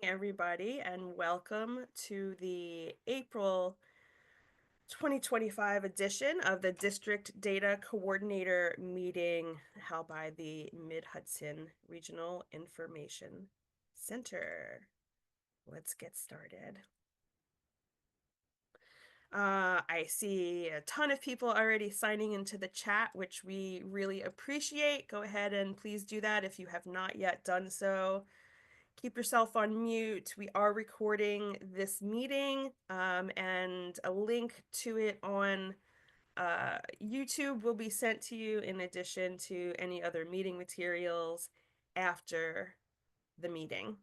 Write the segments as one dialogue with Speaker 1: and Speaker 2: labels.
Speaker 1: Everybody, and welcome to the April 2025 edition of the District Data Coordinator meeting held by the Mid-Hudson Regional Information Center. Let's get started. I see a ton of people already signing into the chat, which we really appreciate. Go ahead and please do that if you have not yet done so. Keep yourself on mute. We are recording this meeting, and a link to it on YouTube will be sent to you in addition to any other meeting materials after the meeting.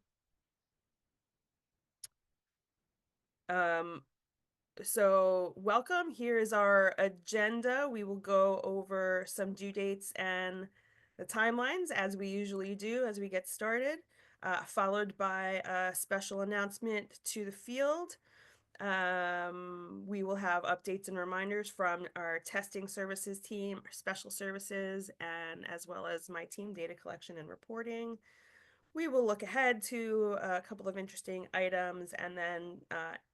Speaker 1: So welcome. Here is our agenda. We will go over some due dates and the timelines as we usually do as we get started, followed by a special announcement to the field. We will have updates and reminders from our testing services team, our special services, and as well as my team, data collection and reporting. We will look ahead to a couple of interesting items, and then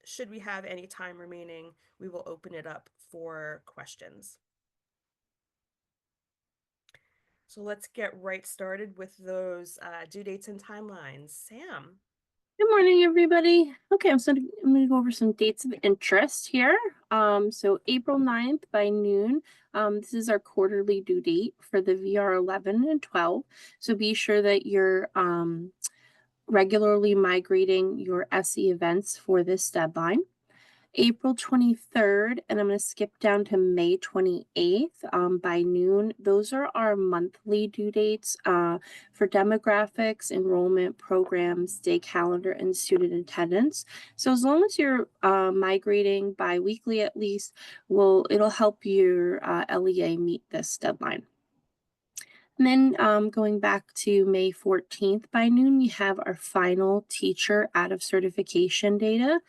Speaker 1: should we have any time remaining, we will open it up for questions. So let's get right started with those due dates and timelines. Sam.
Speaker 2: Good morning, everybody. Okay, I'm going to go over some dates of interest here. So April 9th by noon, this is our quarterly due date for the VR 11 and 12. So be sure that you're regularly migrating your SE events for this deadline. April 23rd, and I'm going to skip down to May 28th by noon. Those are our monthly due dates for demographics, enrollment programs, day calendar, and student attendance. So as long as you're migrating bi-weekly at least, it'll help your LEA meet this deadline. And then going back to May 14th by noon, we have our final teacher out of certification data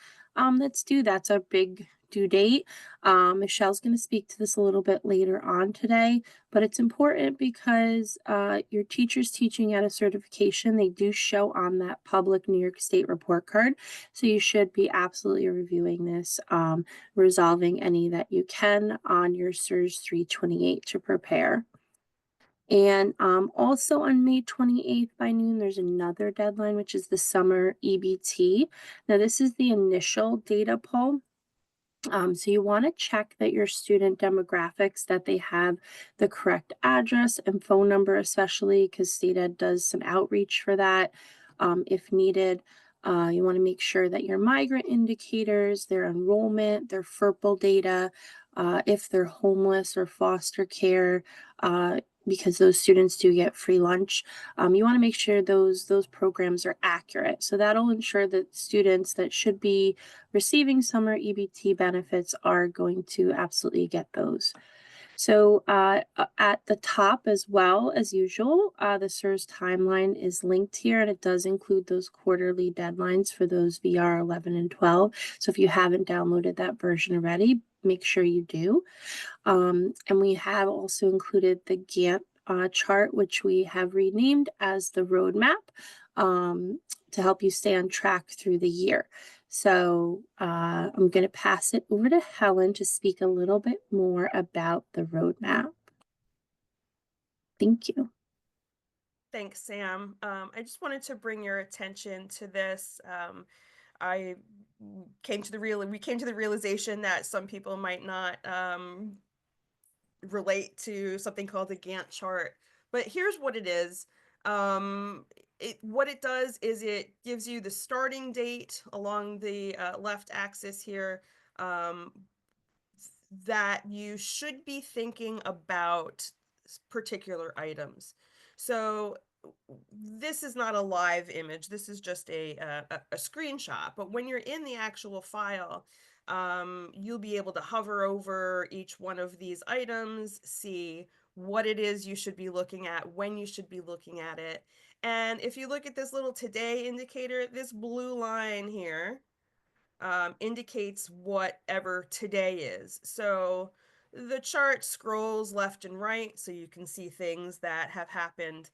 Speaker 2: that's due. That's our big due date. Michelle's going to speak to this a little bit later on today, but it's important because your teachers teaching out of certification, they do show on that public New York State report card. So you should be absolutely reviewing this, resolving any that you can on your SIRS 328 to prepare. And also on May 28th by noon, there's another deadline, which is the summer EBT. Now, this is the initial data pull. So you want to check that your student demographics, that they have the correct address and phone number, especially because State Ed does some outreach for that if needed. You want to make sure that your migrant indicators, their enrollment, their FERPL data, if they're homeless or foster care, because those students do get free lunch. You want to make sure those programs are accurate. So that'll ensure that students that should be receiving summer EBT benefits are going to absolutely get those. So at the top, as well as usual, the SIRS timeline is linked here, and it does include those quarterly deadlines for those VR 11 and 12. So if you haven't downloaded that version already, make sure you do. And we have also included the Gantt chart, which we have renamed as the roadmap to help you stay on track through the year. So I'm going to pass it over to Helen to speak a little bit more about the roadmap. Thank you.
Speaker 1: Thanks, Sam. I just wanted to bring your attention to this. We came to the realization that some people might not relate to something called the Gantt chart, but here's what it is. What it does is it gives you the starting date along the left axis here, that you should be thinking about particular items. So this is not a live image. This is just a screenshot. But when you're in the actual file, you'll be able to hover over each one of these items, see what it is you should be looking at, when you should be looking at it. And if you look at this little today indicator, this blue line here indicates whatever today is. So the chart scrolls left and right, so you can see things that have happened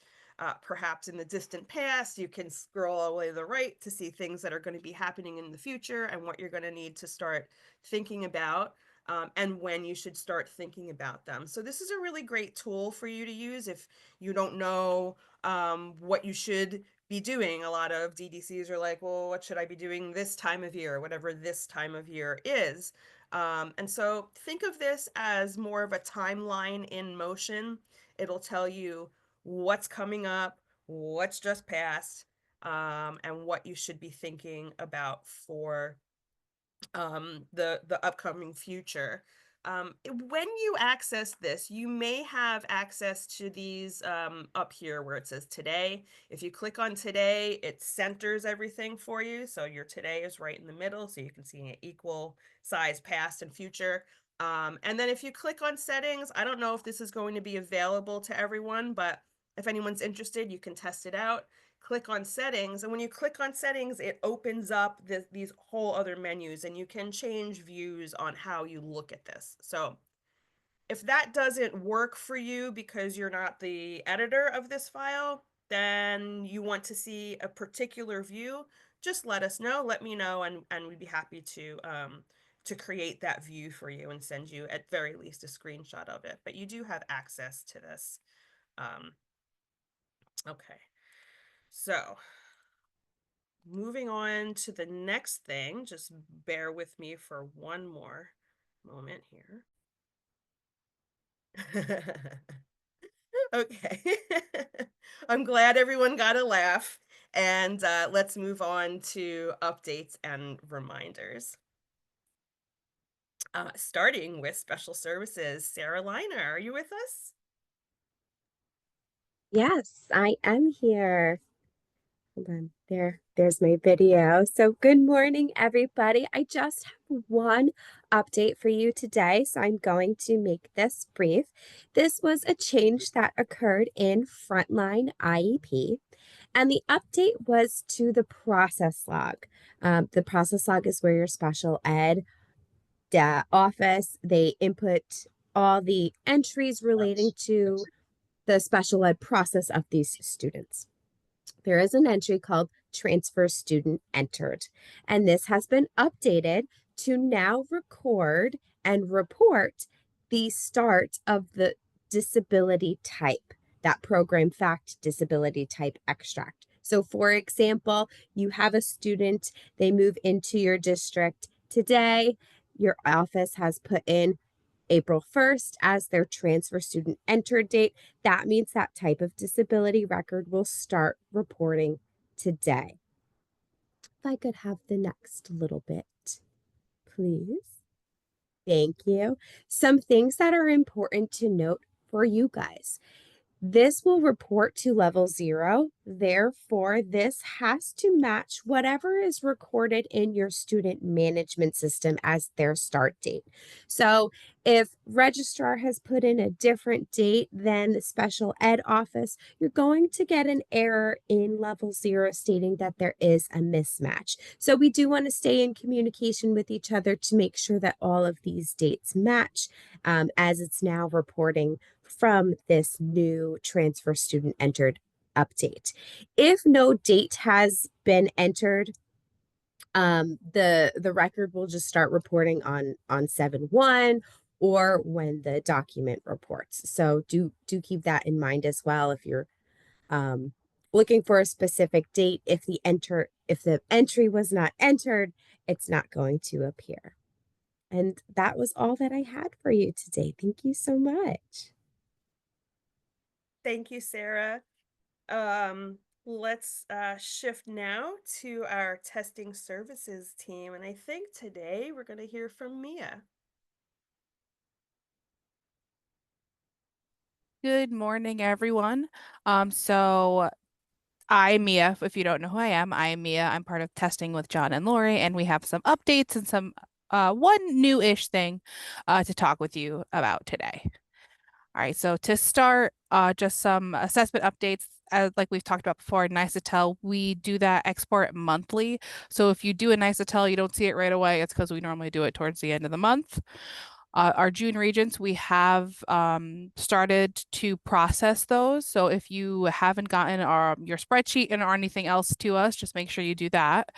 Speaker 1: perhaps in the distant past. You can scroll all the way to the right to see things that are going to be happening in the future and what you're going to need to start thinking about. And when you should start thinking about them. So this is a really great tool for you to use if you don't know what you should be doing. A lot of DDCs are like, well, what should I be doing this time of year, whatever this time of year is. And so think of this as more of a timeline in motion. It'll tell you what's coming up, what's just passed, and what you should be thinking about for the upcoming future. When you access this, you may have access to these up here where it says today. If you click on today, it centers everything for you. So your today is right in the middle, so you can see an equal size past and future. And then if you click on settings, I don't know if this is going to be available to everyone, but if anyone's interested, you can test it out. Click on settings, and when you click on settings, it opens up these whole other menus, and you can change views on how you look at this. So if that doesn't work for you because you're not the editor of this file, then you want to see a particular view, just let us know, let me know, and we'd be happy to create that view for you and send you at very least a screenshot of it. But you do have access to this. Okay, so moving on to the next thing, just bear with me for one more moment here. Okay. I'm glad everyone got a laugh. And let's move on to updates and reminders. Starting with special services, Sarah Liner, are you with us?
Speaker 3: Yes, I am here. Hold on. There's my video. So good morning, everybody. I just have one update for you today, so I'm going to make this brief. This was a change that occurred in Frontline IEP, and the update was to the process log. The process log is where your special ed office, they input all the entries relating to the special ed process of these students. There is an entry called transfer student entered, and this has been updated to now record and report the start of the disability type, that program fact disability type extract. So for example, you have a student, they move into your district today, your office has put in April 1st as their transfer student enter date. That means that type of disability record will start reporting today. If I could have the next little bit, please. Thank you. Some things that are important to note for you guys. This will report to level 0. Therefore, this has to match whatever is recorded in your student management system as their start date. So if registrar has put in a different date than the special ed office, you're going to get an error in level 0 stating that there is a mismatch. So we do want to stay in communication with each other to make sure that all of these dates match as it's now reporting from this new transfer student entered update. If no date has been entered, the record will just start reporting on 7/1 or when the document reports. So do keep that in mind as well if you're looking for a specific date. If the entry was not entered, it's not going to appear. And that was all that I had for you today. Thank you so much.
Speaker 1: Thank you, Sarah. Let's shift now to our testing services team. And I think today we're going to hear from Mia.
Speaker 4: Good morning, everyone. So I'm Mia. If you don't know who I am Mia. I'm part of testing with John and Lori, and we have some updates and some one new-ish thing to talk with you about today. All right, so to start, just some assessment updates. Like we've talked about before, NICETEL, we do that export monthly. So if you do a NICETEL, you don't see it right away. It's because we normally do it towards the end of the month. Our June regents, we have started to process those. So if you haven't gotten your spreadsheet and or anything else to us, just make sure you do that.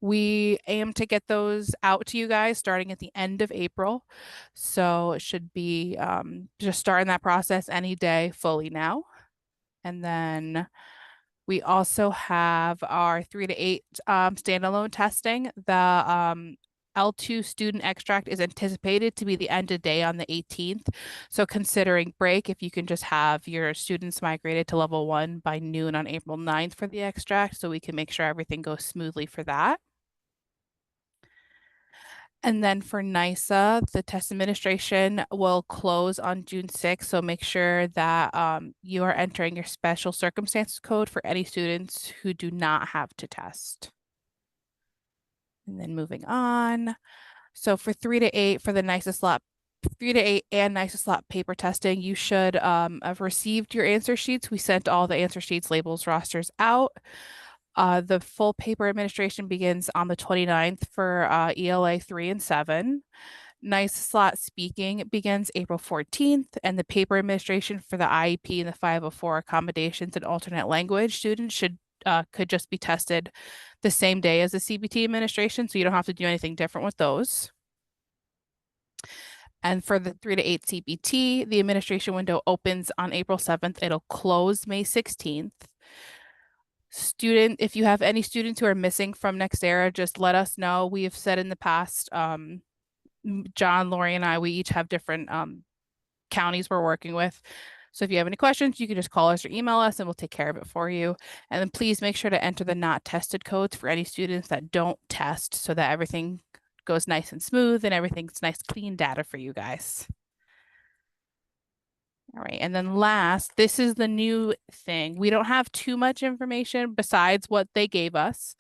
Speaker 4: We aim to get those out to you guys starting at the end of April. So it should be just starting that process any day fully now. And then we also have our 3 to 8 standalone testing. The L2 student extract is anticipated to be the end of day on the 18th. So considering break, if you can just have your students migrated to level 1 by noon on April 9th for the extract, so we can make sure everything goes smoothly for that. And then for NYSA, the test administration will close on June 6th. So make sure that you are entering your special circumstances code for any students who do not have to test. And then moving on. So for 3 to 8 for the NYSA slot, 3 to 8 and NYSA slot paper testing, you should have received your answer sheets. We sent all the answer sheets, labels, rosters out. The full paper administration begins on the 29th for ELA 3 and 7. NYSA slot speaking begins April 14th, and the paper administration for the IEP and the 504 accommodations and alternate language students could just be tested the same day as the CBT administration, so you don't have to do anything different with those. And for the 3 to 8 CBT, the administration window opens on April 7th. It'll close May 16th. If you have any students who are missing from NextEra, just let us know. We have said in the past, John, Lori, and I, we each have different counties we're working with. So if you have any questions, you can just call us or email us and we'll take care of it for you. And then please make sure to enter the not tested codes for any students that don't test so that everything goes nice and smooth and everything's nice, clean data for you guys. All right, and then last, this is the new thing. We don't have too much information besides what they gave us.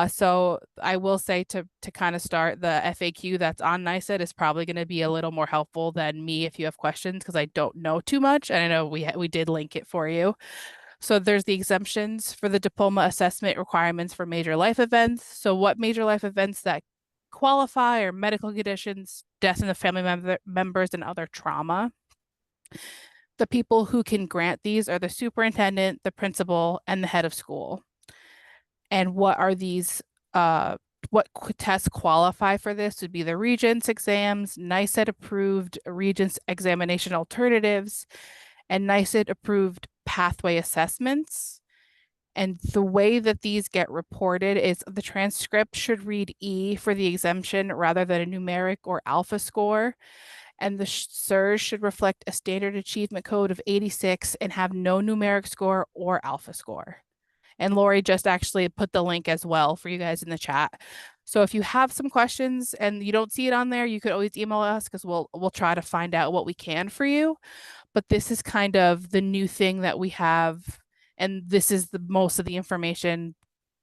Speaker 4: So I will say to kind of start, the FAQ that's on NYSET is probably going to be a little more helpful than me if you have questions, because I don't know too much. And I know we did link it for you. So there's the exemptions for the diploma assessment requirements for major life events. So what major life events that qualify are medical conditions, death in the family members, and other trauma. The people who can grant these are the superintendent, the principal, and the head of school. And what are these, what tests qualify for this would be the Regents exams, NYSET approved Regents examination alternatives, and NYSET approved pathway assessments. And the way that these get reported is the transcript should read E for the exemption rather than a numeric or alpha score. And the SIRS should reflect a standard achievement code of 86 and have no numeric score or alpha score. And Lori just actually put the link as well for you guys in the chat. So if you have some questions and you don't see it on there, you could always email us, because we'll try to find out what we can for you. But this is kind of the new thing that we have, and this is the most of the information.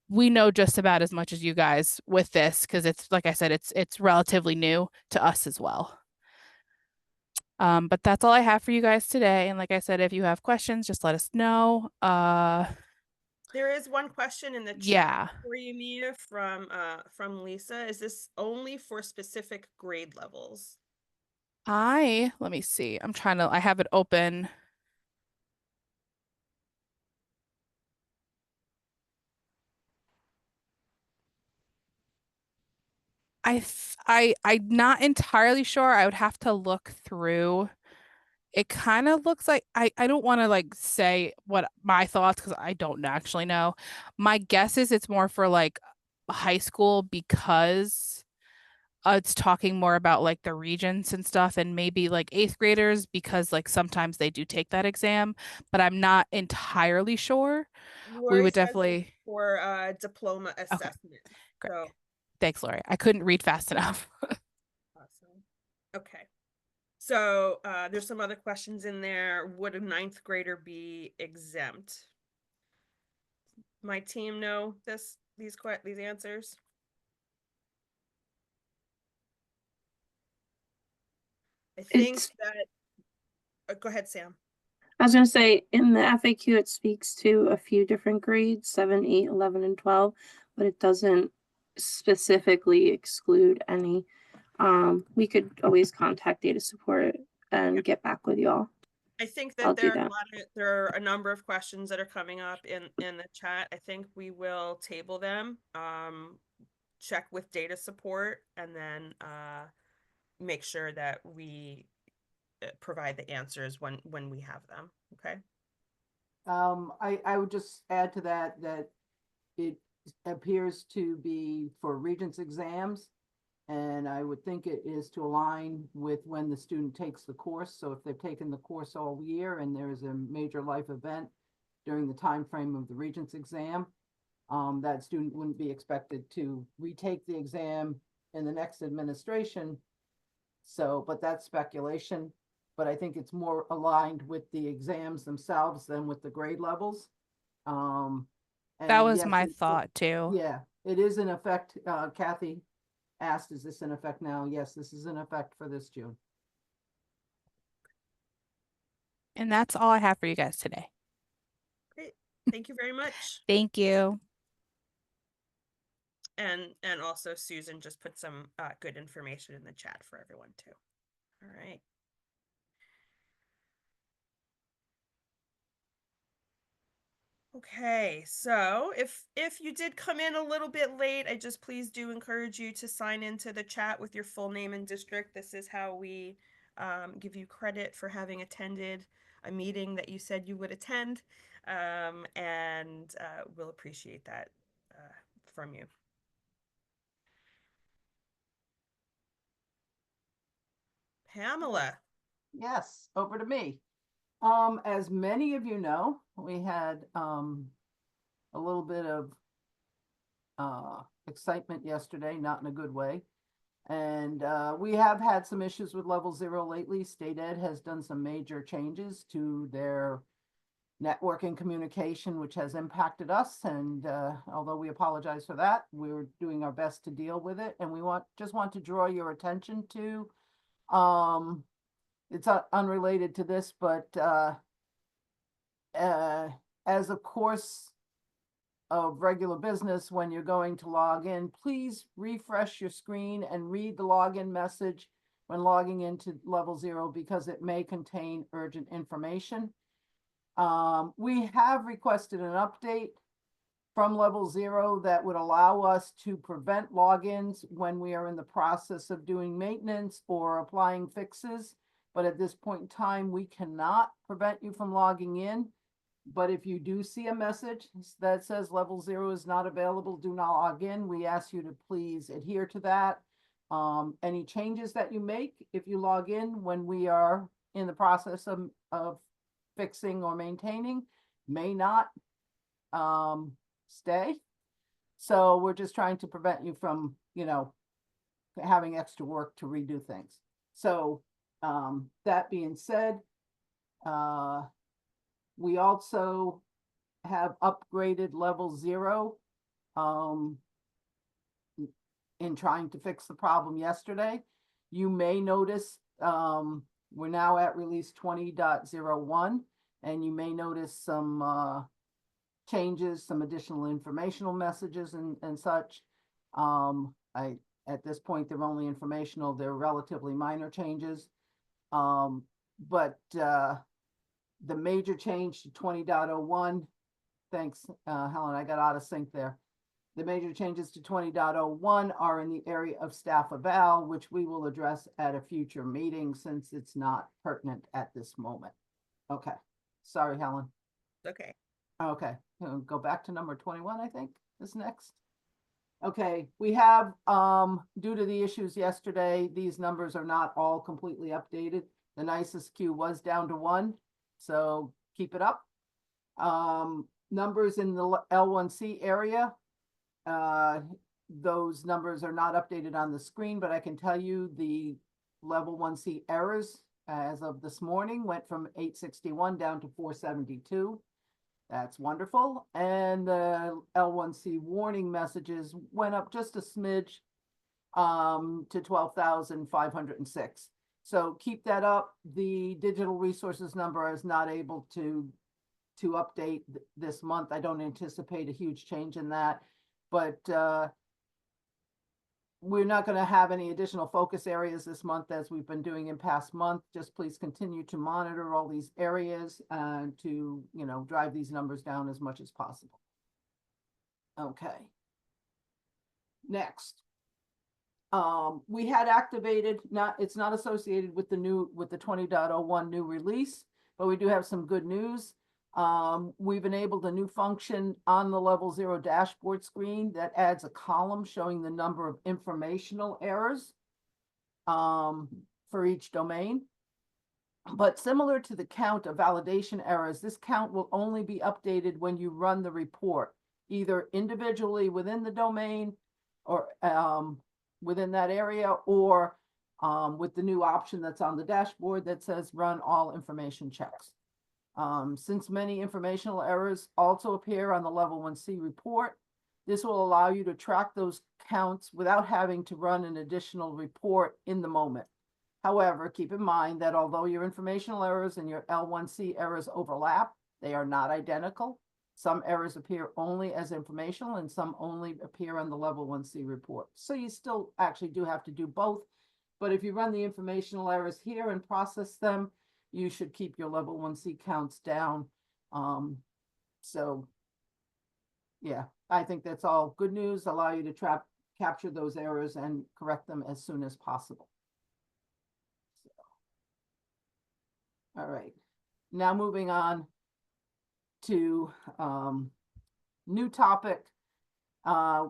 Speaker 4: We know just about as much as you guys with this, because it's, like I said, it's relatively new to us as well. But that's all I have for you guys today. And like I said, if you have questions, just let us know.
Speaker 1: There is one question in the
Speaker 4: Yeah.
Speaker 1: chat for you, Mia, from Lisa. Is this only for specific grade levels?
Speaker 4: Let me see. I have it open. I'm not entirely sure. I would have to look through. It kind of looks like I don't want to like say what my thoughts, because I don't actually know. My guess is it's more for like high school, because it's talking more about like the regents and stuff, and maybe like 8th graders, because like sometimes they do take that exam, but I'm not entirely sure. We
Speaker 1: Lori
Speaker 4: would
Speaker 1: says
Speaker 4: definitely.
Speaker 1: for diploma
Speaker 4: Okay,
Speaker 1: assessment.
Speaker 4: great.
Speaker 1: So
Speaker 4: Thanks, Lori. I couldn't read fast enough.
Speaker 1: awesome. Okay. So there's some other questions in there. Would a 9th grader be exempt? My team know these answers. I think that go ahead, Sam.
Speaker 2: I was going to say, in the FAQ, it speaks to a few different grades, 7, 8, 11, and 12, but it doesn't specifically exclude any. we could always contact data support and get back with y'all.
Speaker 1: I think
Speaker 2: I'll
Speaker 1: that
Speaker 2: do that.
Speaker 1: there are a number of questions that are coming up in the chat. I think we will table them, check with data support, and then make sure that we provide the answers when we have them. Okay.
Speaker 5: I would just add to that it appears to be for Regents exams, and I would think it is to align with when the student takes the course. So if they've taken the course all year and there's a major life event during the time frame of the Regents exam, that student wouldn't be expected to retake the exam in the next administration. So, but that's speculation. But I think it's more aligned with the exams themselves than with the grade levels.
Speaker 4: That was
Speaker 5: yes,
Speaker 4: my thought too.
Speaker 5: Yeah, it is in effect. Kathy asked, is this in effect now? Yes, this is in effect for this June.
Speaker 4: And that's all I have for you guys today.
Speaker 1: Great. Thank you very much.
Speaker 4: Thank you.
Speaker 1: And also Susan just put some good information in the chat for everyone too. All right. Okay, so if you did come in a little bit late, I just please do encourage you to sign into the chat with your full name and district. This is how we give you credit for having attended a meeting that you said you would attend, and we'll appreciate that from you. Pamela.
Speaker 5: Yes, over to me. As many of you know, we had a little bit of excitement yesterday, not in a good way. And we have had some issues with level 0 lately. State Ed has done some major changes to their networking communication, which has impacted us. And although we apologize for that, we're doing our best to deal with it. And we just want to draw your attention to, it's unrelated to this, but as a course of regular business, when you're going to log in, please refresh your screen and read the login message when logging into level 0, because it may contain urgent information. We have requested an update from level 0 that would allow us to prevent logins when we are in the process of doing maintenance or applying fixes. But at this point in time, we cannot prevent you from logging in. But if you do see a message that says level 0 is not available, do not log in, we ask you to please adhere to that. Any changes that you make, if you log in when we are in the process of fixing or maintaining, may not stay. So we're just trying to prevent you from, having extra work to redo things. So that being said, we also have upgraded level 0 in trying to fix the problem yesterday. You may notice we're now at release 20.01, and you may notice some changes, some additional informational messages and such. At this point, they're only informational. They're relatively minor changes. But the major change to 20.01, thanks, Helen, I got out of sync there. The major changes to 20.01 are in the area of staff eval, which we will address at a future meeting since it's not pertinent at this moment. Okay, sorry, Helen.
Speaker 1: Okay.
Speaker 5: Okay, go back to number 21, I think is next. Okay, we have, due to the issues yesterday, these numbers are not all completely updated. The nicest Q was down to 1, so keep it up. Numbers in the L1C area, those numbers are not updated on the screen, but I can tell you the level 1C errors as of this morning went from 861 down to 472. That's wonderful. And the L1C warning messages went up just a smidge to 12,506. So keep that up. The digital resources number is not able to update this month. I don't anticipate a huge change in that, but we're not going to have any additional focus areas this month as we've been doing in past month. Just please continue to monitor all these areas and to, you know, drive these numbers down as much as possible. Okay. Next. We had activated, it's not associated with the 20.01 new release, but we do have some good news. We've enabled a new function on the level 0 dashboard screen that adds a column showing the number of informational errors for each domain. But similar to the count of validation errors, this count will only be updated when you run the report, either individually within the domain or within that area, or with the new option that's on the dashboard that says run all information checks. Since many informational errors also appear on the level 1C report, this will allow you to track those counts without having to run an additional report in the moment. However, keep in mind that although your informational errors and your L1C errors overlap, they are not identical. Some errors appear only as informational and some only appear on the level 1C report. So you still actually do have to do both. But if you run the informational errors here and process them, you should keep your level 1C counts down. So yeah, I think that's all good news. Allow you to capture those errors and correct them as soon as possible. So, all right, now moving on to new topic.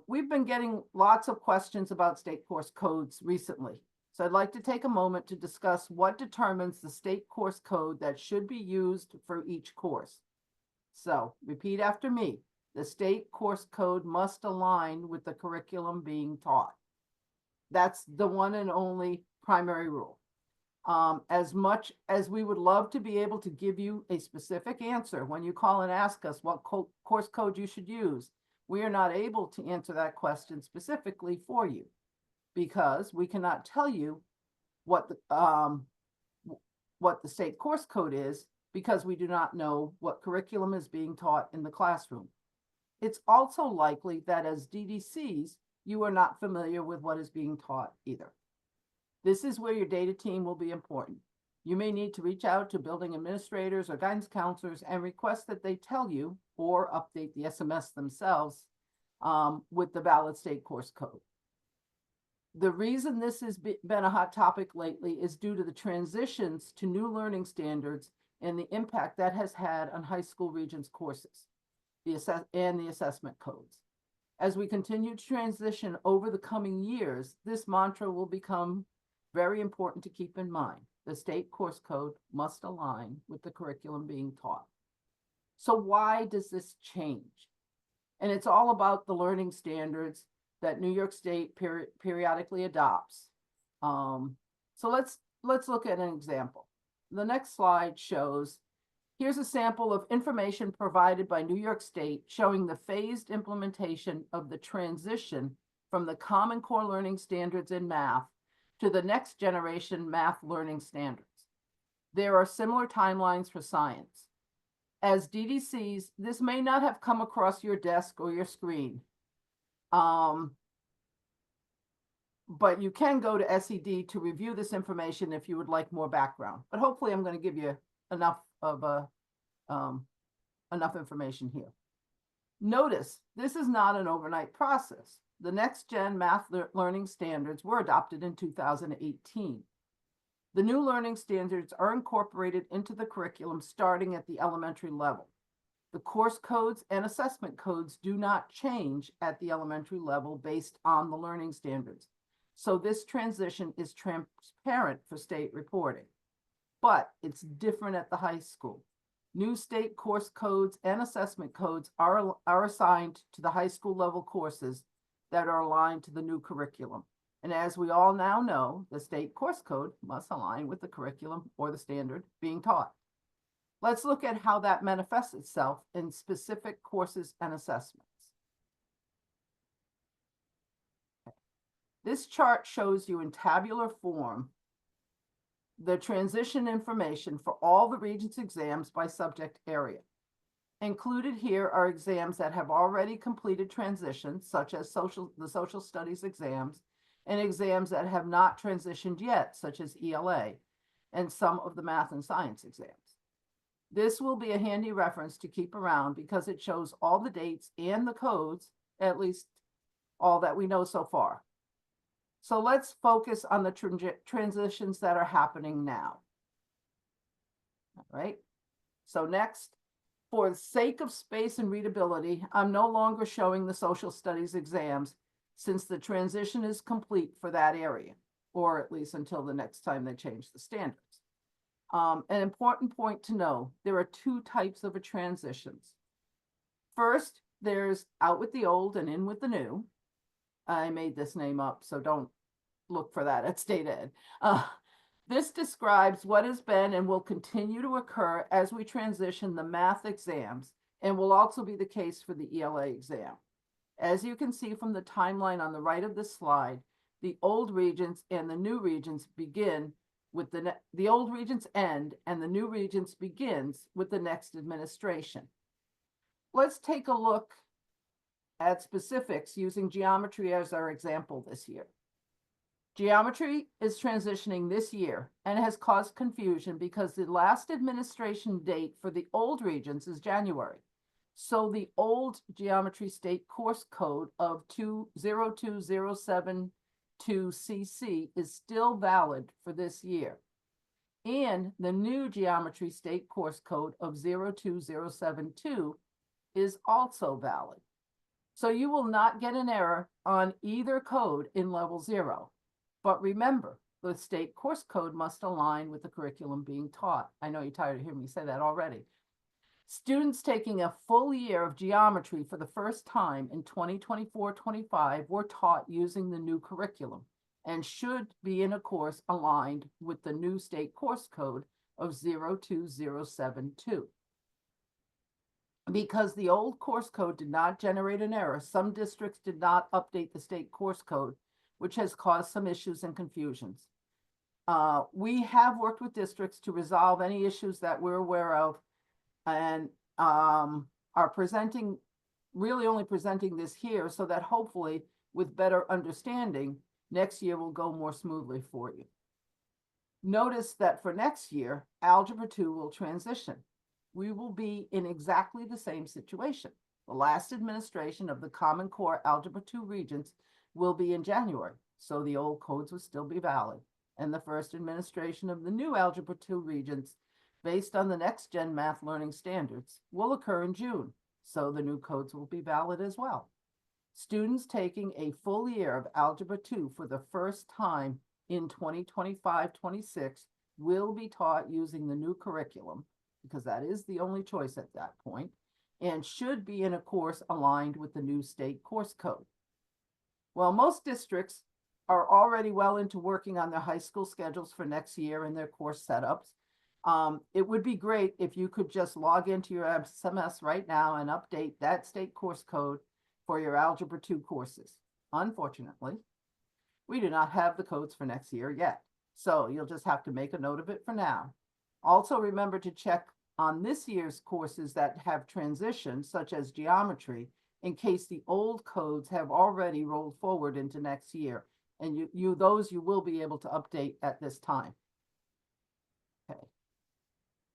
Speaker 5: We've been getting lots of questions about state course codes recently. So I'd like to take a moment to discuss what determines the state course code that should be used for each course. So repeat after me. The state course code must align with the curriculum being taught. That's the one and only primary rule. As much as we would love to be able to give you a specific answer when you call and ask us what course code you should use, we are not able to answer that question specifically for you because we cannot tell you what the state course code is because we do not know what curriculum is being taught in the classroom. It's also likely that as DDCs, you are not familiar with what is being taught either. This is where your data team will be important. You may need to reach out to building administrators or guidance counselors and request that they tell you or update the SMS themselves with the valid state course code. The reason this has been a hot topic lately is due to the transitions to new learning standards and the impact that has had on high school Regents courses and the assessment codes. As we continue to transition over the coming years, this mantra will become very important to keep in mind. The state course code must align with the curriculum being taught. So why does this change? And it's all about the learning standards that New York State periodically adopts. So let's look at an example. The next slide shows, here's a sample of information provided by New York State showing the phased implementation of the transition from the Common Core learning standards in math to the next generation math learning standards. There are similar timelines for science. As DDCs, this may not have come across your desk or your screen, but you can go to SED to review this information if you would like more background. But hopefully I'm going to give you enough information here. Notice, this is not an overnight process. The next gen math learning standards were adopted in 2018. The new learning standards are incorporated into the curriculum starting at the elementary level. The course codes and assessment codes do not change at the elementary level based on the learning standards. So this transition is transparent for state reporting, but it's different at the high school. New state course codes and assessment codes are assigned to the high school level courses that are aligned to the new curriculum. And as we all now know, the state course code must align with the curriculum or the standard being taught. Let's look at how that manifests itself in specific courses and assessments. This chart shows you in tabular form the transition information for all the Regents exams by subject area. Included here are exams that have already completed transitions, such as the social studies exams, and exams that have not transitioned yet, such as ELA, and some of the math and science exams. This will be a handy reference to keep around because it shows all the dates and the codes, at least all that we know so far. So let's focus on the transitions that are happening now. All right. So next, for the sake of space and readability, I'm no longer showing the social studies exams since the transition is complete for that area, or at least until the next time they change the standards. An important point to know, there are two types of transitions. First, there's out with the old and in with the new. I made this name up, so don't look for that at State Ed. This describes what has been and will continue to occur as we transition the math exams, and will also be the case for the ELA exam. As you can see from the timeline on the right of this slide, the old regents and the new regents begin with the old regents end and the new regents begins with the next administration. Let's take a look at specifics using geometry as our example this year. Geometry is transitioning this year and has caused confusion because the last administration date for the old regents is January. So the old geometry state course code of 202072CC is still valid for this year. And the new geometry state course code of 02072 is also valid. So you will not get an error on either code in level 0. But remember, the state course code must align with the curriculum being taught. I know you're tired of hearing me say that already. Students taking a full year of geometry for the first time in 2024-25 were taught using the new curriculum and should be in a course aligned with the new state course code of 02072. Because the old course code did not generate an error, some districts did not update the state course code, which has caused some issues and confusions. We have worked with districts to resolve any issues that we're aware of, and are really only presenting this here so that hopefully with better understanding, next year will go more smoothly for you. Notice that for next year, Algebra 2 will transition. We will be in exactly the same situation. The last administration of the Common Core Algebra 2 Regents will be in January, so the old codes will still be valid. And the first administration of the new Algebra 2 Regents, based on the next gen math learning standards, will occur in June, so the new codes will be valid as well. Students taking a full year of Algebra 2 for the first time in 2025-26 will be taught using the new curriculum, because that is the only choice at that point, and should be in a course aligned with the new state course code. While most districts are already well into working on their high school schedules for next year and their course setups, it would be great if you could just log into your SMS right now and update that state course code for your Algebra 2 courses. Unfortunately, we do not have the codes for next year yet, so you'll just have to make a note of it for now. Also remember to check on this year's courses that have transitioned, such as geometry, in case the old codes have already rolled forward into next year, and those you will be able to update at this time. Okay.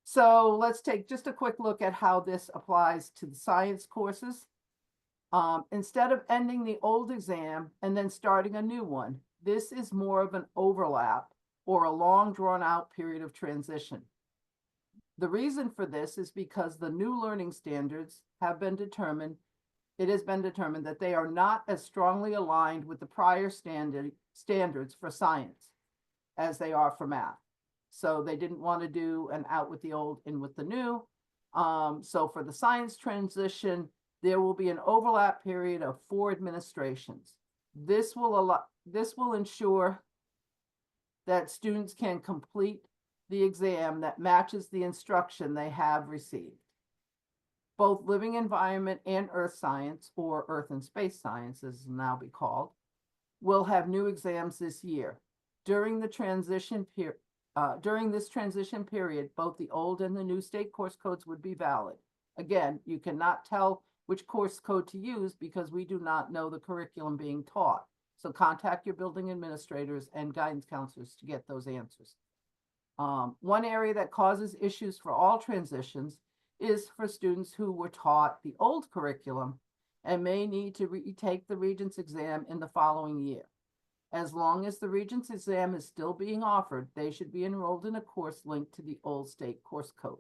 Speaker 5: So let's take just a quick look at how this applies to the science courses. Instead of ending the old exam and then starting a new one, this is more of an overlap or a long drawn out period of transition. The reason for this is because the new learning standards have been determined, it has been determined that they are not as strongly aligned with the prior standards for science as they are for math. So they didn't want to do an out with the old, in with the new. So for the science transition, there will be an overlap period of 4 administrations. This will ensure that students can complete the exam that matches the instruction they have received. Both living environment and earth science, or earth and space science as it will now be called, will have new exams this year. During this transition period, both the old and the new state course codes would be valid. Again, you cannot tell which course code to use because we do not know the curriculum being taught. So contact your building administrators and guidance counselors to get those answers. One area that causes issues for all transitions is for students who were taught the old curriculum and may need to retake the Regents exam in the following year. As long as the Regents exam is still being offered, they should be enrolled in a course linked to the old state course code.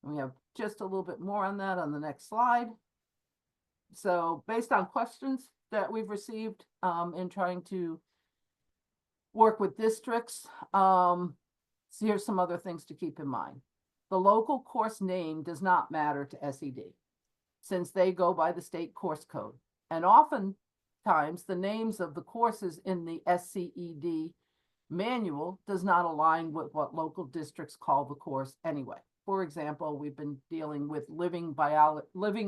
Speaker 5: And we have just a little bit more on that on the next slide. So based on questions that we've received in trying to work with districts, so here's some other things to keep in mind. The local course name does not matter to SED since they go by the state course code. And oftentimes the names of the courses in the SCED manual does not align with what local districts call the course anyway. For example, we've been dealing with living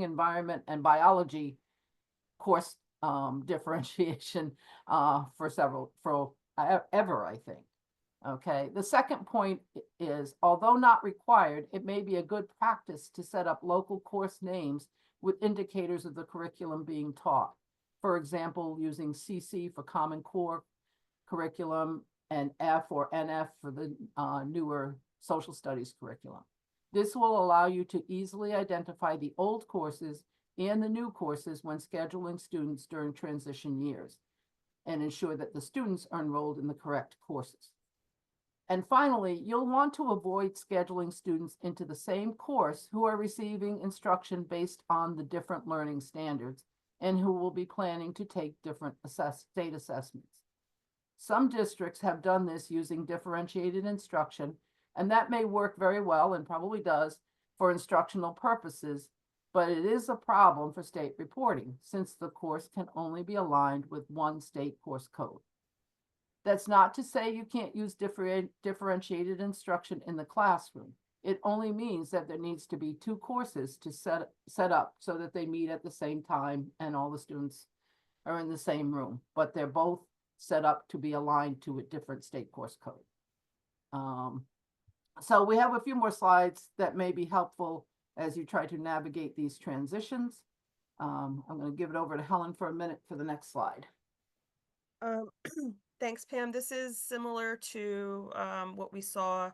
Speaker 5: environment and biology course differentiation forever, I think. Okay, the second point is, although not required, it may be a good practice to set up local course names with indicators of the curriculum being taught. For example, using CC for Common Core curriculum and F or NF for the newer social studies curriculum. This will allow you to easily identify the old courses and the new courses when scheduling students during transition years and ensure that the students are enrolled in the correct courses. And finally, you'll want to avoid scheduling students into the same course who are receiving instruction based on the different learning standards and who will be planning to take different state assessments. Some districts have done this using differentiated instruction, and that may work very well and probably does for instructional purposes, but it is a problem for state reporting since the course can only be aligned with one state course code. That's not to say you can't use differentiated instruction in the classroom. It only means that there needs to be two courses to set up so that they meet at the same time and all the students are in the same room, but they're both set up to be aligned to a different state course code. So we have a few more slides that may be helpful as you try to navigate these transitions. I'm going to give it over to Helen for a minute for the next slide.
Speaker 1: Thanks, Pam. This is similar to what we saw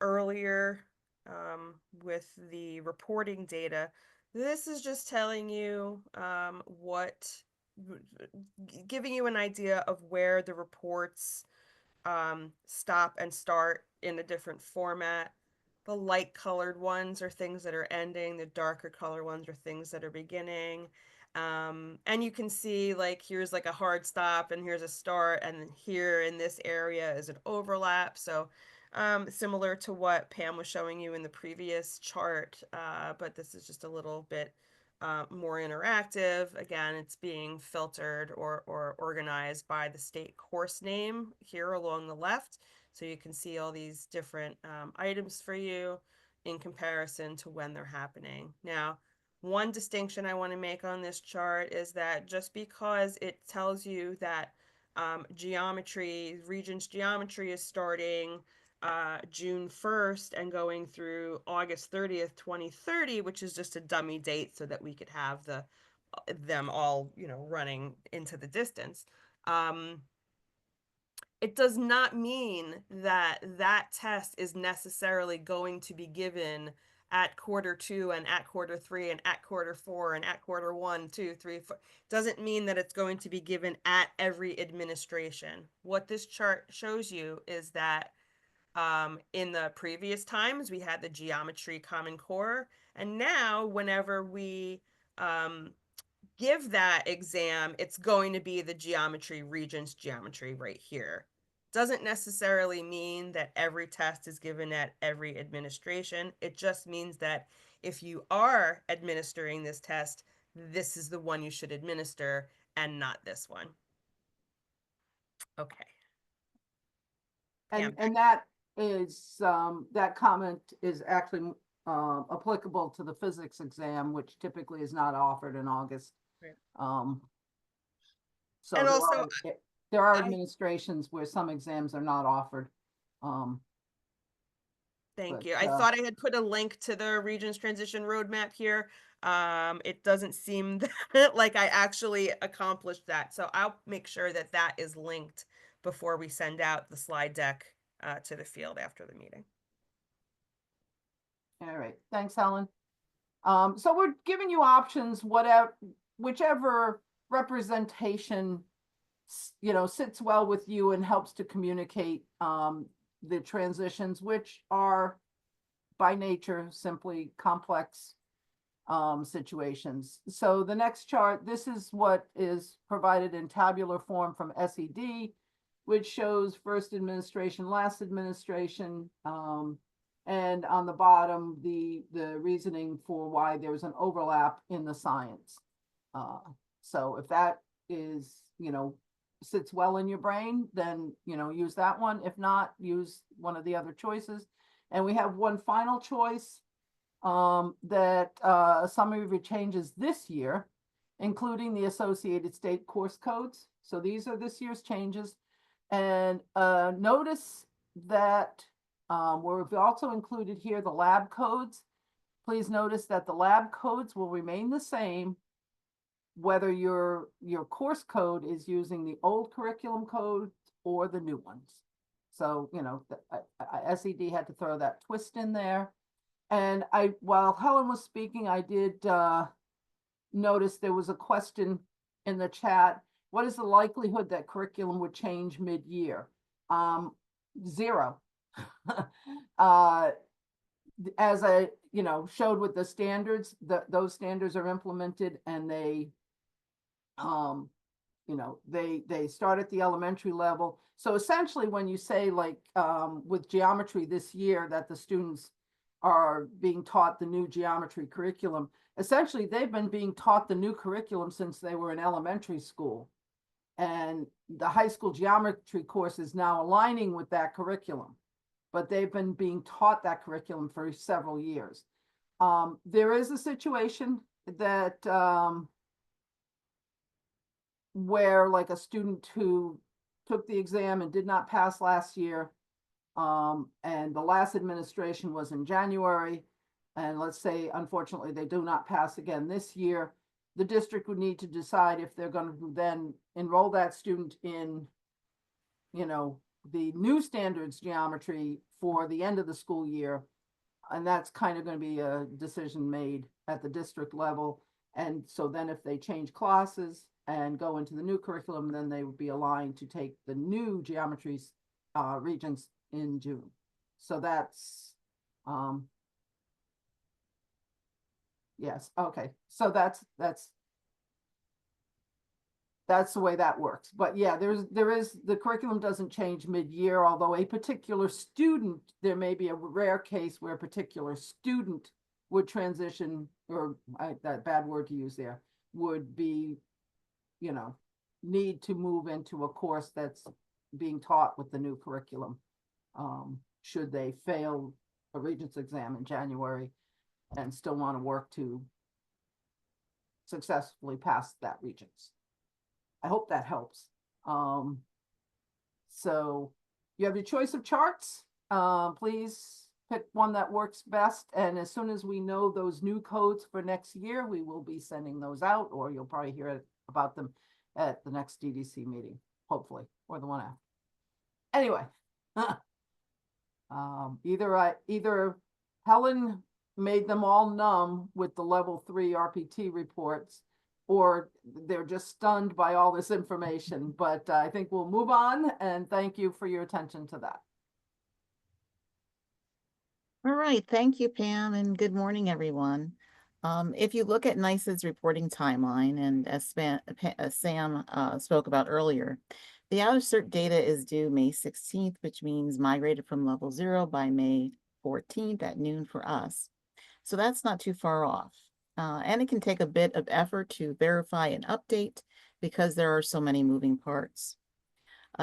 Speaker 1: earlier with the reporting data. This is just telling you giving you an idea of where the reports stop and start in a different format. The light colored ones are things that are ending. The darker color ones are things that are beginning. And you can see like here's like a hard stop and here's a start, and then here in this area is an overlap. So similar to what Pam was showing you in the previous chart, but this is just a little bit more interactive. Again, it's being filtered or organized by the state course name here along the left. So you can see all these different items for you in comparison to when they're happening. Now, one distinction I want to make on this chart is that just because it tells you that Regents geometry is starting June 1st and going through August 30th, 2030, which is just a dummy date so that we could have them all, running into the distance. It does not mean that that test is necessarily going to be given at Q2 and at Q3 and at Q4 and at Q1, 2, 3, 4. Doesn't mean that it's going to be given at every administration. What this chart shows you is that in the previous times we had the geometry Common Core, and now whenever we give that exam, it's going to be the Regents geometry right here. Doesn't necessarily mean that every test is given at every administration. It just means that if you are administering this test, this is the one you should administer and not this one. Okay.
Speaker 5: And that is that comment is actually applicable to the physics exam, which typically is not offered in August.
Speaker 1: Right.
Speaker 5: So
Speaker 1: and also,
Speaker 5: there are administrations where some exams are not offered.
Speaker 1: Thank
Speaker 5: But,
Speaker 1: you. I thought I had put a link to the Regions Transition Roadmap here. It doesn't seem that, like I actually accomplished that. So I'll make sure that that is linked before we send out the slide deck to the field after the meeting.
Speaker 5: All right, thanks, Helen. So we're giving you options, whichever representation, sits well with you and helps to communicate the transitions, which are by nature simply complex situations. So the next chart, this is what is provided in tabular form from SED, which shows first administration, last administration, and on the bottom, the reasoning for why there's an overlap in the science. So if that is, sits well in your brain, then, use that one. If not, use one of the other choices. And we have one final choice that a summary of your changes this year, including the associated state course codes. So these are this year's changes. And notice that we've also included here the lab codes. Please notice that the lab codes will remain the same whether your course code is using the old curriculum code or the new ones. So, SED had to throw that twist in there. And while Helen was speaking, I did notice there was a question in the chat. What is the likelihood that curriculum would change mid-year? 0. As I, showed with the standards, those standards are implemented and they start at the elementary level. So essentially when you say like with geometry this year that the students are being taught the new geometry curriculum, essentially they've been being taught the new curriculum since they were in elementary school. And the high school geometry course is now aligning with that curriculum, but they've been being taught that curriculum for several years. There is a situation that where like a student who took the exam and did not pass last year, and the last administration was in January, and let's say unfortunately they do not pass again this year, the district would need to decide if they're going to then enroll that student in, the new standards geometry for the end of the school year. And that's kind of going to be a decision made at the district level. And so then if they change classes and go into the new curriculum, then they would be aligned to take the new geometry regions in June. So that's, yes, okay. So that's the way that works. But yeah, the curriculum doesn't change mid-year, although a particular student, there may be a rare case where a particular student would transition, or that bad word to use there, would be, need to move into a course that's being taught with the new curriculum, should they fail a Regents exam in January and still want to work to successfully pass that Regents. I hope that helps. So you have your choice of charts. Please pick one that works best. And as soon as we know those new codes for next year, we will be sending those out, or you'll probably hear about them at the next DDC meeting, hopefully, or the one after. Anyway, either Helen made them all numb with the level 3 RPT reports, or they're just stunned by all this information. But I think we'll move on, and thank you for your attention to that.
Speaker 6: All right, thank you, Pam, and good morning, everyone. If you look at NICE's reporting timeline, and as Sam spoke about earlier, the out-of-cert data is due May 16th, which means migrated from level 0 by May 14th at noon for us. So that's not too far off. And it can take a bit of effort to verify and update because there are so many moving parts.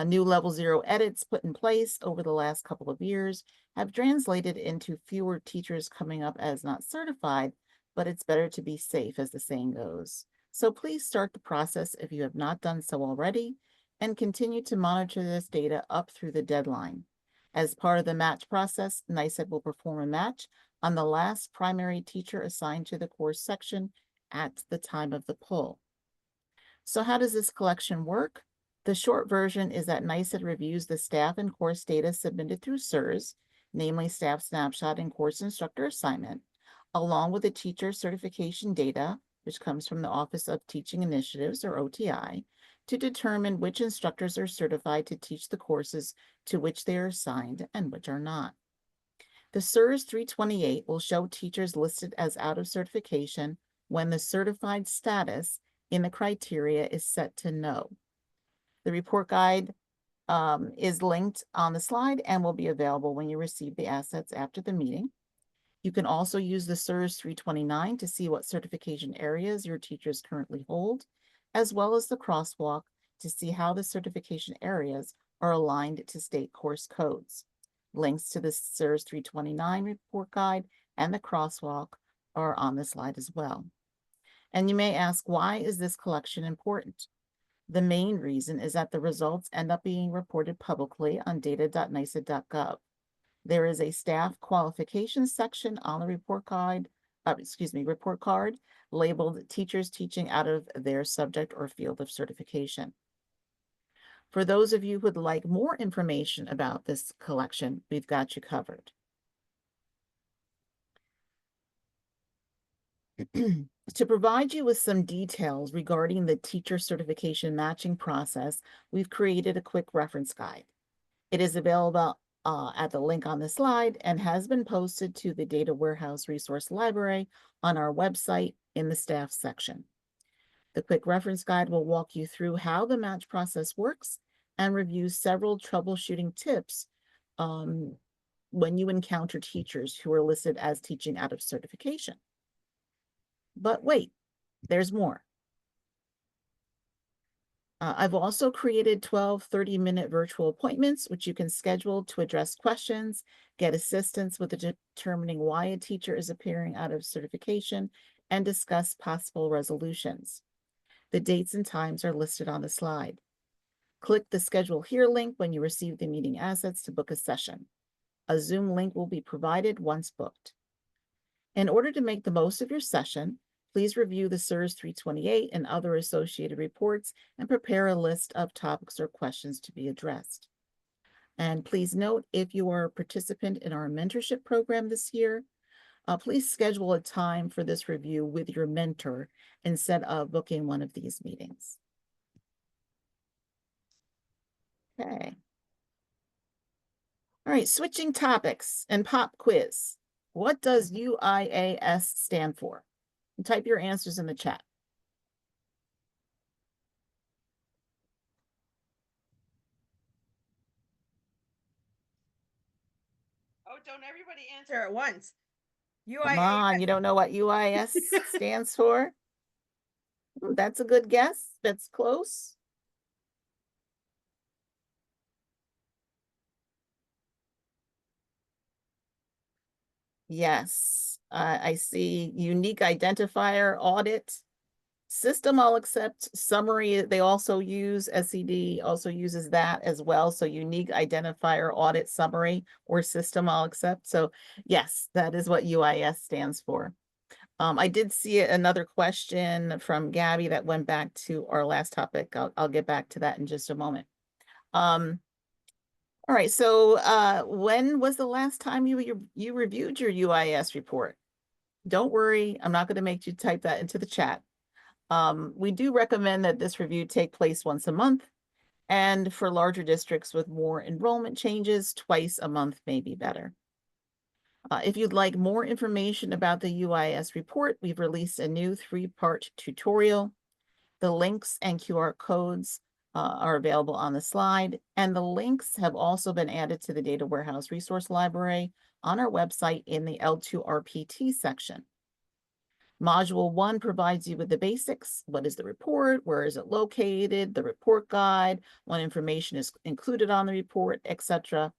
Speaker 6: New level 0 edits put in place over the last couple of years have translated into fewer teachers coming up as not certified, but it's better to be safe, as the saying goes. So please start the process if you have not done so already, and continue to monitor this data up through the deadline. As part of the match process, NICED will perform a match on the last primary teacher assigned to the course section at the time of the pull. So how does this collection work? The short version is that NICED reviews the staff and course data submitted through SIRS, namely staff snapshot and course instructor assignment, along with the teacher certification data, which comes from the Office of Teaching Initiatives, or OTI, to determine which instructors are certified to teach the courses to which they are assigned and which are not. The SIRS 328 will show teachers listed as out of certification when the certified status in the criteria is set to no. The report guide is linked on the slide and will be available when you receive the assets after the meeting. You can also use the SIRS 329 to see what certification areas your teachers currently hold, as well as the crosswalk to see how the certification areas are aligned to state course codes. Links to the SIRS 329 report guide and the crosswalk are on the slide as well. And you may ask, why is this collection important? The main reason is that the results end up being reported publicly on data.niced.gov. There is a staff qualifications section on the report card labeled teachers teaching out of their subject or field of certification. For those of you who would like more information about this collection, we've got you covered. To provide you with some details regarding the teacher certification matching process, we've created a quick reference guide. It is available at the link on the slide and has been posted to the Data Warehouse Resource Library on our website in the staff section. The quick reference guide will walk you through how the match process works and review several troubleshooting tips when you encounter teachers who are listed as teaching out of certification. But wait, there's more. I've also created 12 30-minute virtual appointments, which you can schedule to address questions, get assistance with determining why a teacher is appearing out of certification, and discuss possible resolutions. The dates and times are listed on the slide. Click the Schedule Here link when you receive the meeting assets to book a session. A Zoom link will be provided once booked. In order to make the most of your session, please review the SIRS 328 and other associated reports and prepare a list of topics or questions to be addressed. And please note, if you are a participant in our mentorship program this year, please schedule a time for this review with your mentor instead of booking one of these meetings. Okay. All right, switching topics and pop quiz. What does UIAS stand for? And type your answers in the chat.
Speaker 1: Oh, don't everybody answer at once.
Speaker 6: Come on, you don't know what UIS stands for? Ooh, that's a good guess. That's close. Yes, I see unique identifier audit. System I'll accept. Summary, they also use, SED also uses that as well. So unique identifier audit summary or system I'll accept. So yes, that is what UIS stands for. I did see another question from Gabby that went back to our last topic. I'll get back to that in just a moment. All right, so when was the last time you reviewed your UIS report? Don't worry, I'm not going to make you type that into the chat. We do recommend that this review take place once a month, and for larger districts with more enrollment changes, twice a month may be better. If you'd like more information about the UIS report, we've released a new 3-part tutorial. The links and QR codes are available on the slide, and the links have also been added to the Data Warehouse Resource Library on our website in the L2RPT section. Module 1 provides you with the basics. What is the report? Where is it located? The report guide, what information is included on the report, etc.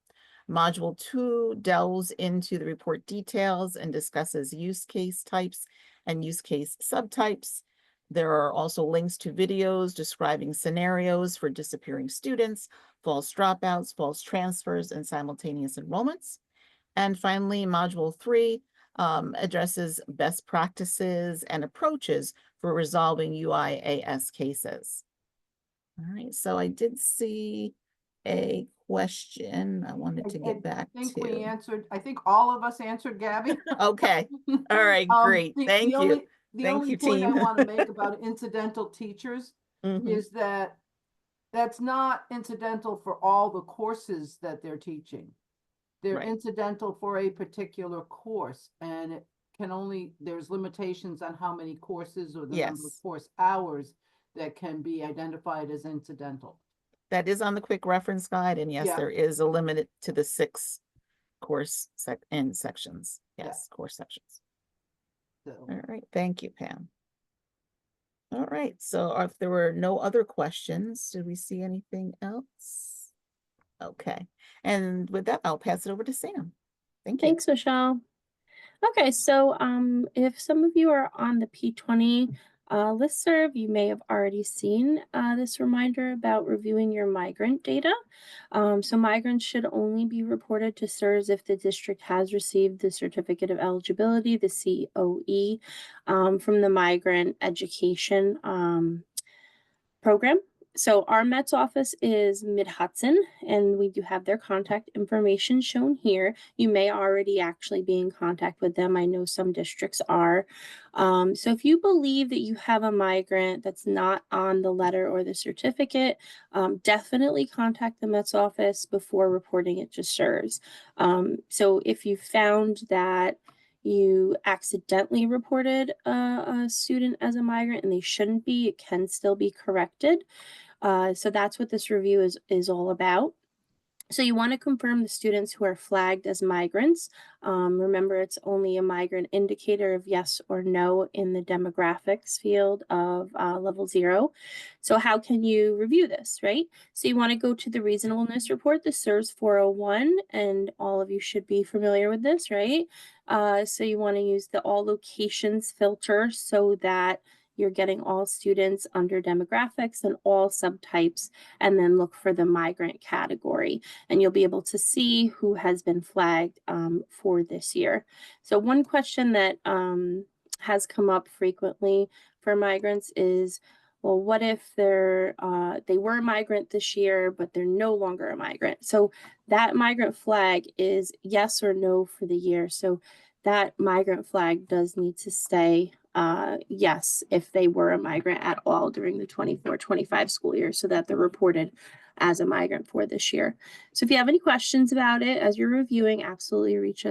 Speaker 6: Module 2 delves into the report details and discusses use case types and use case subtypes. There are also links to videos describing scenarios for disappearing students, false dropouts, false transfers, and simultaneous enrollments. And finally, Module 3 addresses best practices and approaches for resolving UIAS cases. All right, so I did see a question I wanted to get back
Speaker 5: I think
Speaker 6: to.
Speaker 5: we answered, I think all of us answered, Gabby.
Speaker 6: Okay, all right, great. Thank you.
Speaker 5: The
Speaker 6: Thank
Speaker 5: only
Speaker 6: you,
Speaker 5: point I
Speaker 6: team.
Speaker 5: want to make about incidental teachers
Speaker 6: Mhm.
Speaker 5: is that that's not incidental for all the courses that they're teaching. They're
Speaker 6: Right.
Speaker 5: incidental for a particular course, and it can only, there's limitations on how many courses or the number of
Speaker 6: Yes.
Speaker 5: course hours that can be identified as incidental.
Speaker 6: That is on the quick reference guide, and yes,
Speaker 5: Yeah.
Speaker 6: there is a limit to the 6 course sections.
Speaker 5: Yeah.
Speaker 6: Yes, course sections.
Speaker 5: So,
Speaker 6: All right, thank you, Pam. All right, so if there were no other questions, did we see anything else? Okay, and with that, I'll pass it over to Sam. Thank you.
Speaker 2: Thanks, Michelle. Okay, so if some of you are on the P20 listserv, you may have already seen this reminder about reviewing your migrant data. So migrants should only be reported to SIRS if the district has received the Certificate of Eligibility, the COE, from the Migrant Education Program. So our Met's office is Mid-Hudson, and we do have their contact information shown here. You may already actually be in contact with them. I know some districts are. So if you believe that you have a migrant that's not on the letter or the certificate, definitely contact the Met's office before reporting it to SIRS. So if you found that you accidentally reported a student as a migrant and they shouldn't be, it can still be corrected. So that's what this review is all about. So you want to confirm the students who are flagged as migrants. Remember, it's only a migrant indicator of yes or no in the demographics field of level 0. So how can you review this, right? So you want to go to the reasonableness report, the SIRS 401, and all of you should be familiar with this, right? So you want to use the all locations filter so that you're getting all students under demographics and all subtypes, and then look for the migrant category. And you'll be able to see who has been flagged for this year. So one question that has come up frequently for migrants is, well, what if they were a migrant this year, but they're no longer a migrant? So that migrant flag is yes or no for the year. So that migrant flag does need to stay yes if they were a migrant at all during the 24-25 school year, so that they're reported as a migrant for this year. So if you have any questions about it as you're reviewing, absolutely reach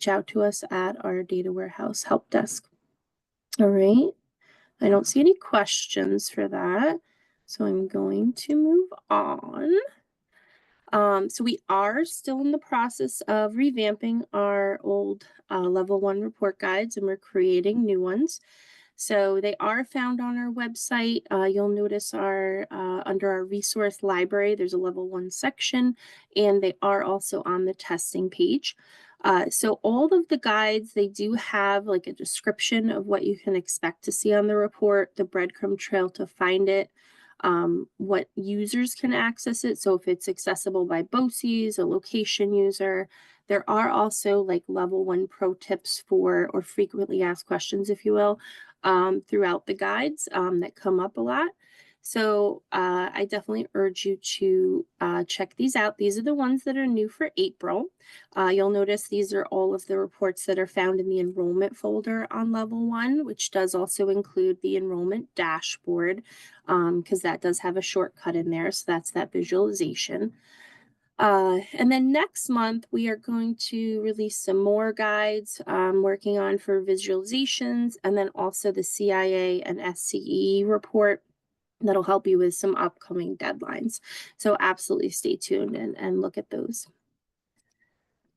Speaker 2: out to us at our data warehouse help desk. All right, I don't see any questions for that, so I'm going to move on. So we are still in the process of revamping our old level 1 report guides, and we're creating new ones. So they are found on our website. You'll notice our under our resource library, there's a level 1 section, and they are also on the testing page. So all of the guides, they do have like a description of what you can expect to see on the report, the breadcrumb trail to find it, what users can access it. So if it's accessible by BOCES, a location user, there are also like level 1 pro tips for, or frequently asked questions, if you will, throughout the guides that come up a lot. So I definitely urge you to check these out. These are the ones that are new for April. You'll notice these are all of the reports that are found in the enrollment folder on level 1, which does also include the enrollment dashboard, because that does have a shortcut in there. So that's that visualization. And then next month, we are going to release some more guides I'm working on for visualizations, and then also the CIA and SCE report that'll help you with some upcoming deadlines. So absolutely stay tuned and look at those.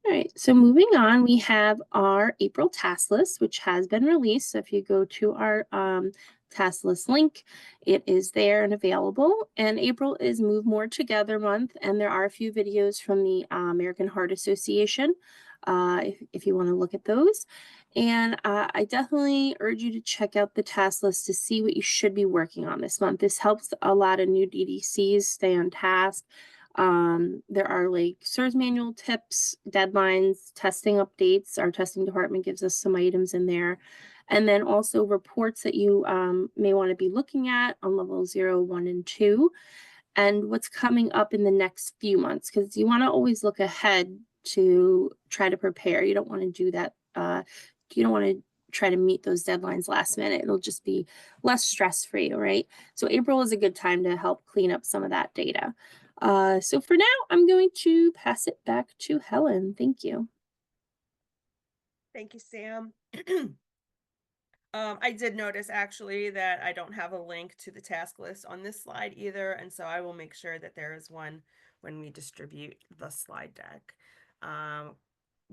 Speaker 2: All right, so moving on, we have our April task list, which has been released. So if you go to our task list link, it is there and available. And April is Move More Together month, and there are a few videos from the American Heart Association if you want to look at those. And I definitely urge you to check out the task list to see what you should be working on this month. This helps a lot of new DDCs stay on task. There are like service manual tips, deadlines, testing updates. Our testing department gives us some items in there. And then also reports that you may want to be looking at on level 0, 1, and 2, and what's coming up in the next few months, because you want to always look ahead to try to prepare. You don't want to do that. You don't want to try to meet those deadlines last minute. It'll just be less stress for you, right? So April is a good time to help clean up some of that data. So for now, I'm going to pass it back to Helen. Thank you.
Speaker 1: Thank you, Sam. I did notice actually that I don't have a link to the task list on this slide either, and so I will make sure that there is one when we distribute the slide deck.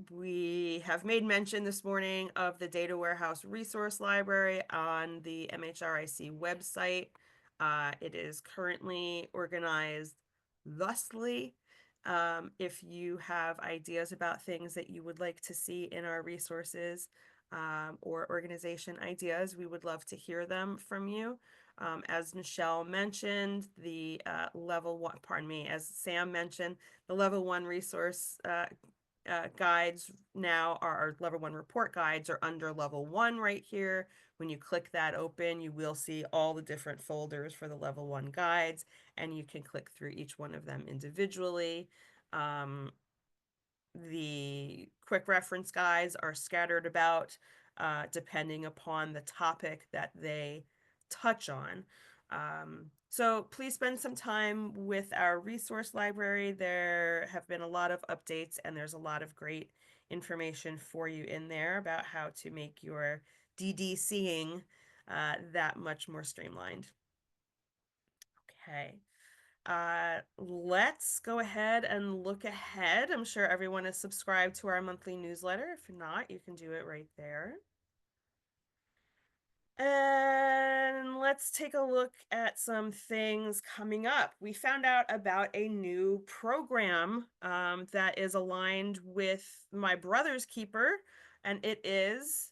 Speaker 1: We have made mention this morning of the Data Warehouse Resource Library on the MHRIC website. It is currently organized thusly. If you have ideas about things that you would like to see in our resources, or organization ideas, we would love to hear them from you. As Michelle mentioned, the as Sam mentioned, the level 1 resource guides now our level 1 report guides are under level 1 right here. When you click that open, you will see all the different folders for the level 1 guides, and you can click through each one of them individually. The quick reference guides are scattered about depending upon the topic that they touch on. So please spend some time with our resource library. There have been a lot of updates, and there's a lot of great information for you in there about how to make your DDCing that much more streamlined. Okay. Let's go ahead and look ahead. I'm sure everyone is subscribed to our monthly newsletter. If not, you can do it right there. And let's take a look at some things coming up. We found out about a new program that is aligned with my brother's keeper, and it is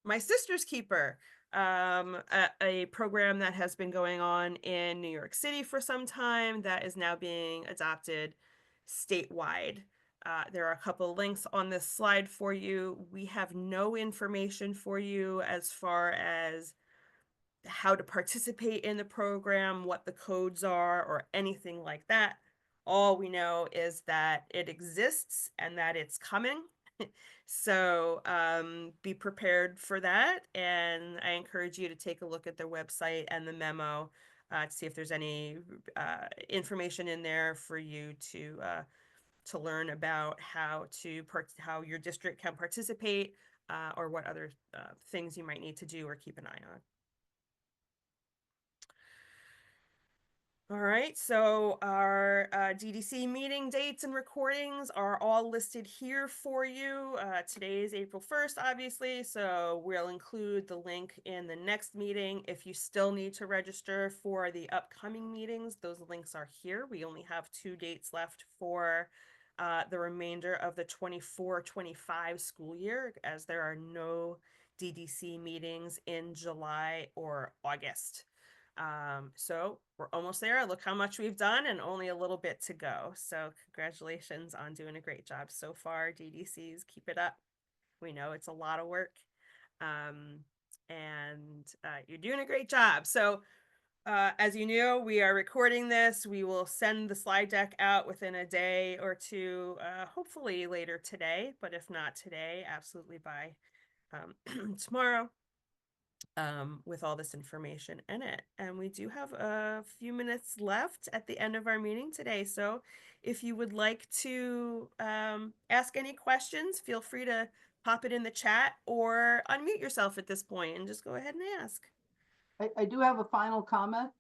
Speaker 1: My Sister's Keeper, a program that has been going on in New York City for some time that is now being adopted statewide. There are a couple links on this slide for you. We have no information for you as far as how to participate in the program, what the codes are, or anything like that. All we know is that it exists and that it's coming. So be prepared for that. And I encourage you to take a look at their website and the memo to see if there's any information in there for you to learn about how your district can participate or what other things you might need to do or keep an eye on. All right, so our DDC meeting dates and recordings are all listed here for you. Today is April 1st, obviously, so we'll include the link in the next meeting. If you still need to register for the upcoming meetings, those links are here. We only have 2 dates left for the remainder of the 24-25 school year, as there are no DDC meetings in July or August. So we're almost there. Look how much we've done and only a little bit to go. So congratulations on doing a great job so far, DDCs. Keep it up. We know it's a lot of work. And you're doing a great job. So as you know, we are recording this. We will send the slide deck out within a day or two, hopefully later today, but if not today, absolutely by tomorrow. With all this information in it. And we do have a few minutes left at the end of our meeting today. So if you would like to ask any questions, feel free to pop it in the chat or unmute yourself at this point and just go ahead and ask.
Speaker 5: I do have a final comment.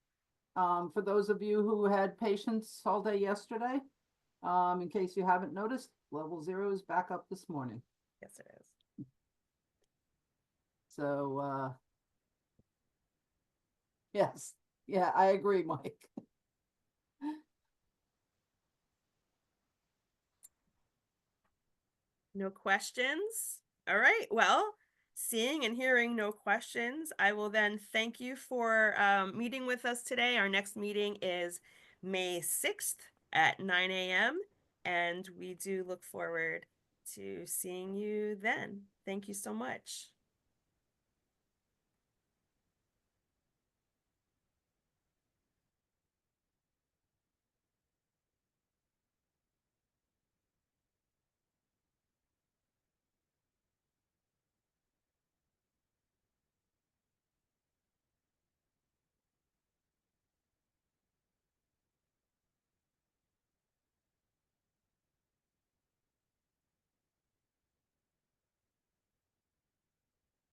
Speaker 5: For those of you who had patience all day yesterday, in case you haven't noticed, level 0 is back up this morning.
Speaker 1: Yes, it is.
Speaker 5: So, yes, yeah, I agree, Mike.
Speaker 1: No questions? All right, well, Seeing and hearing no questions, I will then thank you for meeting with us today. Our next meeting is May 6th at 9 a.m. and we do look forward to seeing you then. Thank you so much.